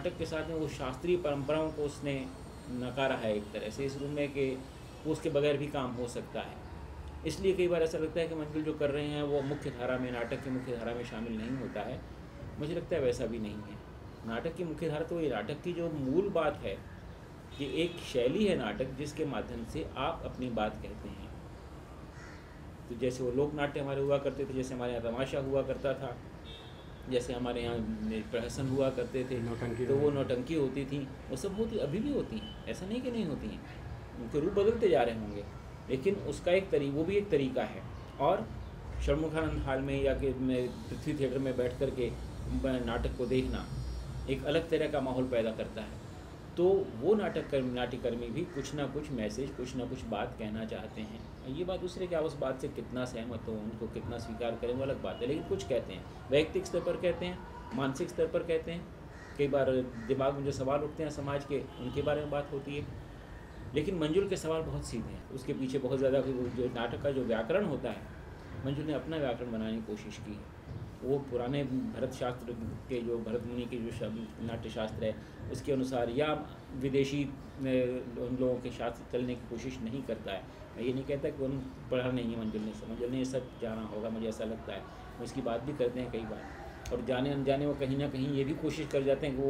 नाटक के साथ में वो शास्त्रीय परंपराओं को उसने नकारा है एक तरह से इस रूप में कि वो उसके बगैर भी काम हो सकता है। इसलिए कई बार ऐसा लगता है कि मंजुल जो कर रहे हैं वो मुख्य धारा में, नाटक की मुख्य धारा में शामिल नहीं होता है। मुझे लगता है वैसा भी नहीं है। नाटक की मुख्य धारा तो ये नाटक की जो मूल बात है कि एक शैली है नाटक जिसके माध्यम से आप अपनी बात कहते हैं। तो जैसे वो लोक नाट्य हमारे हुआ करते थे, जैसे हमारे यहाँ तमाशा हुआ करता था, जैसे हमारे यहाँ प्रहसन हुआ करते थे, तो वो नौटंकी होती थी, वो सब होती अभी भी होती हैं, ऐसा नहीं कि नहीं होती हैं। उनके रूप बदलते जा रहे होंगे, लेकिन उसका एक वो भी एक तरीका है। और षणमुखानंद हॉल में या कि पृथ्वी थिएटर में बैठ कर के नाटक को देखना एक अलग तरह का माहौल पैदा करता है। तो वो नाट्यकर्मी भी कुछ ना कुछ मैसेज, कुछ ना कुछ बात कहना चाहते हैं। ये बात दूसरे क्या उस बात से कितना सहमत हो, उनको कितना स्वीकार करें वो अलग बात है, लेकिन कुछ कहते हैं, वैयक्तिक स्तर पर कहते हैं, मानसिक स्तर पर कहते हैं। कई बार दिमाग में जो सवाल उठते हैं समाज के, उनके बारे में बात होती है। लेकिन मंजुल के सवाल बहुत सीधे हैं, उसके पीछे बहुत ज़्यादा जो नाटक का जो व्याकरण होता है, मंजुल ने अपना व्याकरण बनाने की कोशिश की है। वो पुराने भरत शास्त्र के जो भरत मुनि के जो नाट्य शास्त्र है उसके अनुसार या विदेशी उन लोगों के शास्त्र चलने की कोशिश नहीं करता है। मैं ये नहीं कहता कि उन पढ़ा नहीं है मंजुल ने ये सब जाना होगा, मुझे ऐसा लगता है। वो इसकी बात भी करते हैं कई बार, और जाने अनजाने वो कहीं ना कहीं ये भी कोशिश कर जाते हैं कि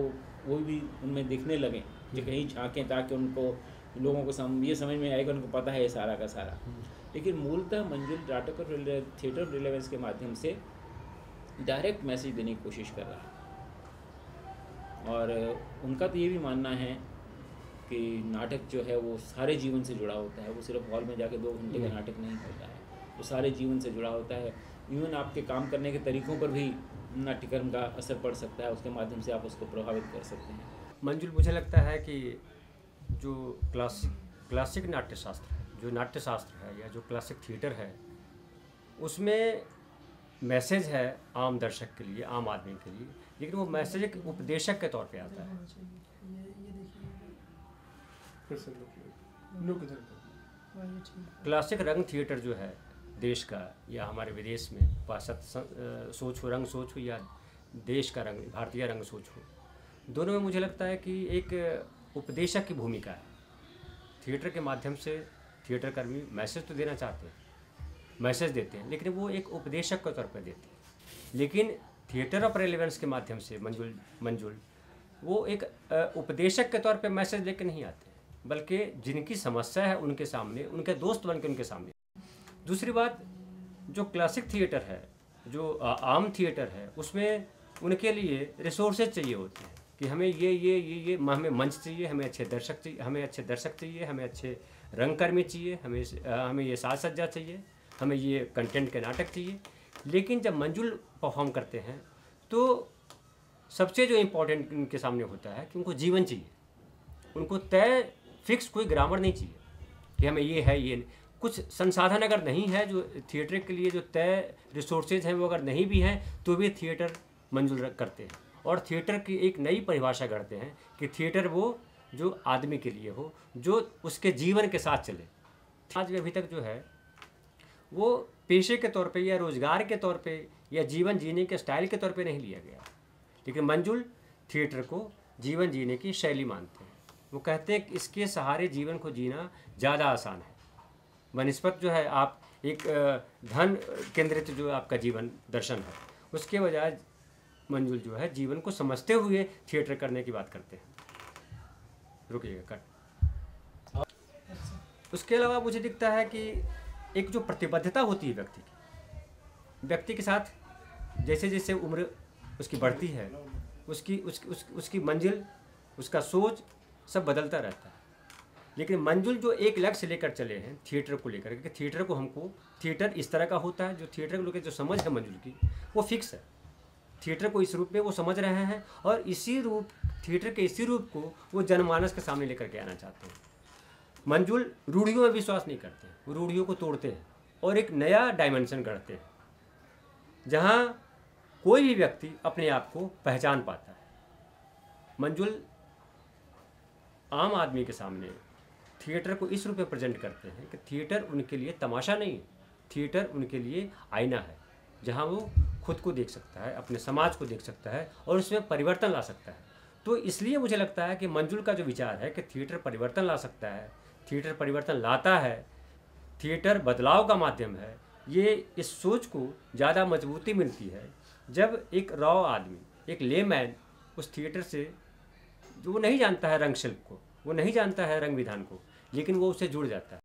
वो भी उनमें दिखने लगें, जो कहीं झाँकें, ताकि उनको लोगों को ये समझ में आएगा, उनको पता है ये सारा का सारा। लेकिन मूलतः मंजुल नाटक और थिएटर रिलेवेंस के माध्यम से डायरेक्ट मैसेज देने की कोशिश कर रहा है। और उनका तो ये भी मानना है कि नाटक जो है वो सारे जीवन से जुड़ा होता है, वो सिर्फ हॉल में जाके 2 घंटे का नाटक नहीं होता है, वो सारे जीवन से जुड़ा होता है। इवन आपके काम करने के तरीक़ों पर भी नाट्यकर्म का असर पड़ सकता है, उसके माध्यम से आप उसको प्रभावित कर सकते हैं। मंजुल, मुझे लगता है कि जो क्लासिक नाट्यशास्त्र है, जो नाट्यशास्त्र है या जो क्लासिक थिएटर है, उसमें मैसेज है आम दर्शक के लिए, आम आदमी के लिए, लेकिन वो मैसेज एक उपदेशक के तौर पे आता है। क्लासिक रंग थिएटर जो है देश का या हमारे विदेश में पाश्चात्य सोच हो, रंग सोच हो, या देश का रंग, भारतीय रंग सोच हो, दोनों में मुझे लगता है कि एक उपदेशक की भूमिका है। थिएटर के माध्यम से थिएटर कर्मी मैसेज तो देना चाहते हैं, मैसेज देते हैं, लेकिन वो एक उपदेशक के तौर पर देते हैं। लेकिन थिएटर ऑफ रेलेवेंस के माध्यम से मंजुल वो एक उपदेशक के तौर पे मैसेज लेकर नहीं आते, बल्कि जिनकी समस्या है उनके सामने, उनके दोस्त बन के उनके सामने। दूसरी बात, जो क्लासिक थिएटर है, जो आम थिएटर है, उसमें उनके लिए रिसोर्सेज चाहिए होते हैं कि हमें ये हमें मंच चाहिए, हमें अच्छे दर्शक चाहिए, हमें अच्छे रंगकर्मी चाहिए, हमें ये साज सज्जा चाहिए, हमें ये कंटेंट के नाटक चाहिए। लेकिन जब मंजुल परफॉर्म करते हैं तो सबसे जो इम्पोर्टेंट उनके सामने होता है कि उनको जीवन चाहिए, उनको तय फिक्स कोई ग्रामर नहीं चाहिए कि हमें ये है ये नहीं। कुछ संसाधन अगर नहीं है, जो थिएटर के लिए जो तय रिसोर्सेज हैं वो अगर नहीं भी हैं, तो भी थिएटर मंजुल करते हैं और थिएटर की एक नई परिभाषा करते हैं कि थिएटर वो जो आदमी के लिए हो, जो उसके जीवन के साथ चले। आज भी अभी तक जो है वो पेशे के तौर पे या रोज़गार के तौर पे या जीवन जीने के स्टाइल के तौर पे नहीं लिया गया, लेकिन मंजुल थिएटर को जीवन जीने की शैली मानते हैं। वो कहते हैं कि इसके सहारे जीवन को जीना ज़्यादा आसान है बनिस्बत जो है आप एक धन केंद्रित जो आपका जीवन दर्शन है, उसके बजाय मंजुल जो है जीवन को समझते हुए थिएटर करने की बात करते हैं। रुकिएगा कट। उसके अलावा मुझे दिखता है कि एक जो प्रतिबद्धता होती है व्यक्ति के साथ, जैसे जैसे उम्र उसकी बढ़ती है, उसकी मंजिल, उसका सोच सब बदलता रहता है। लेकिन मंजुल जो एक लक्ष्य लेकर चले हैं थिएटर को लेकर कि थिएटर को हमको, थिएटर इस तरह का होता है, जो थिएटर को लेकर जो समझ है मंजुल की वो फिक्स है। थिएटर को इस रूप में वो समझ रहे हैं और इसी रूप, थिएटर के इसी रूप को वो जनमानस के सामने लेकर के आना चाहते हैं। मंजुल रूढ़ियों में विश्वास नहीं करते हैं, वो रूढ़ियों को तोड़ते हैं और एक नया डायमेंशन गढ़ते हैं जहाँ कोई भी व्यक्ति अपने आप को पहचान पाता है। मंजुल आम आदमी के सामने थिएटर को इस रूप में प्रेजेंट करते हैं कि थिएटर उनके लिए तमाशा नहीं है, थिएटर उनके लिए आईना है, जहाँ वो खुद को देख सकता है, अपने समाज को देख सकता है और उसमें परिवर्तन ला सकता है। तो इसलिए मुझे लगता है कि मंजुल का जो विचार है कि थिएटर परिवर्तन ला सकता है, थिएटर परिवर्तन लाता है, थिएटर बदलाव का माध्यम है, ये इस सोच को ज़्यादा मजबूती मिलती है जब एक रॉ आदमी, एक लेमैन उस थिएटर से, जो वो नहीं जानता है रंग शिल्प को, वो नहीं जानता है रंग विधान को, लेकिन वो उससे जुड़ जाता है।